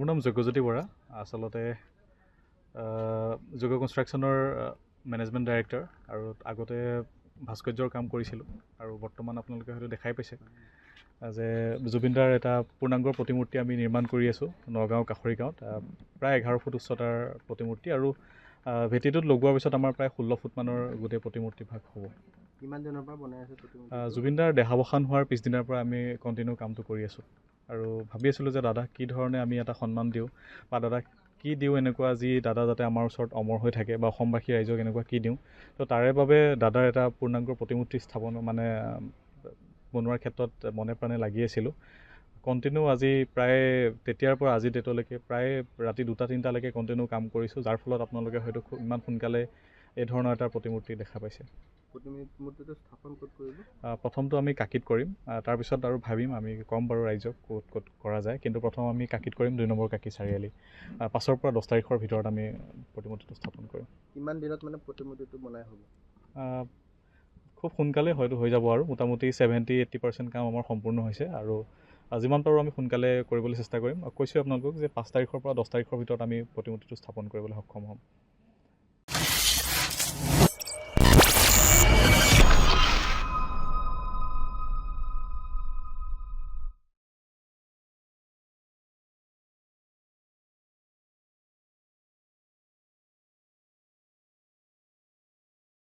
মোৰ নাম যজ্ঞজ্যোতি বৰা আচলতে যজ্ঞ কনষ্ট্ৰাকশ্যনৰ মেনেজমেণ্ট ডাইৰেক্টৰ আৰু আগতে ভাস্কৰ্যৰ কাম কৰিছিলোঁ আৰু বৰ্তমান আপোনালোকে হয়তো দেখাই পাইছে যে জুবিনদাৰ এটা পূৰ্ণাংগ প্ৰতিমূৰ্তি আমি নিৰ্মাণ কৰি আছোঁ নগাঁও কাষৰী গাঁৱত প্ৰায় 11 ফুট উচ্চতাৰ প্ৰতিমূৰ্তি আৰু ভেটিটোত লগোৱাৰ পিছত আমাৰ প্ৰায় 16 ফুটমানৰ গোটেই প্ৰতিমূৰ্তি ভাগ হ'ব। কিমান দিনৰ পৰা বনাই আছে প্ৰতিমূৰ্তি? জুবিনদাৰ দেহাৱসান হোৱাৰ পিছদিনাৰ পৰা আমি কণ্টিনিউ কামটো কৰি আছোঁ আৰু ভাবি আছিলোঁ যে দাদাক কি ধৰণে আমি এটা সন্মান দিওঁ বা দাদাক কি দিওঁ এনেকুৱা যি দাদা যাতে আমাৰ ওচৰত অমৰ হৈ থাকে বা অসমবাসী ৰাইজক এনেকুৱা কি দিওঁ তো তাৰে বাবে দাদাৰ এটা পূৰ্ণাংগ প্ৰতিমূৰ্তি স্থাপন বনোৱাৰ ক্ষেত্ৰত মনে প্ৰাণে লাগি আছিলোঁ। কণ্টিনিউ আজি প্ৰায় তেতিয়াৰ পৰা আজি ডেটলৈকে প্ৰায় ৰাতি 2-3টালৈকে কণ্টিনিউ কাম কৰিছোঁ, যাৰ ফলত আপোনালোকে হয়তো ইমান সোনকালে এই ধৰণৰ এটা প্ৰতিমূৰ্তি দেখা পাইছে। প্ৰতিমূৰ্তিটো স্থাপন ক'ত কৰিব? প্ৰথমটো আমি কাকিত কৰিম, তাৰপিছত আৰু ভাবিম আমি ক'ম বাৰু ৰাইজক ক'ত কৰা যায়, কিন্তু প্ৰথম আমি কাকিত কৰিম 2 নম্বৰ কাকি চাৰিআলি। 5 পৰা 10 তাৰিখৰ ভিতৰত আমি প্ৰতিমূৰ্তিটো স্থাপন কৰিম। কিমান দিনত মানে প্ৰতিমূৰ্তিটো বনাই হ'ব? খুব সোনকালে হয়তো হৈ যাব আৰু মোটামুটি 70-80% কাম আমাৰ সম্পূৰ্ণ হৈছে আৰু যিমান পাৰোঁ আমি সোনকালে কৰিবলৈ চেষ্টা কৰিম। কৈছোঁ আপোনালোকক যে 5 তাৰিখৰ পৰা 10 তাৰিখৰ ভিতৰত আমি প্ৰতিমূৰ্তিটো স্থাপন কৰিবলৈ সক্ষম হ'ম।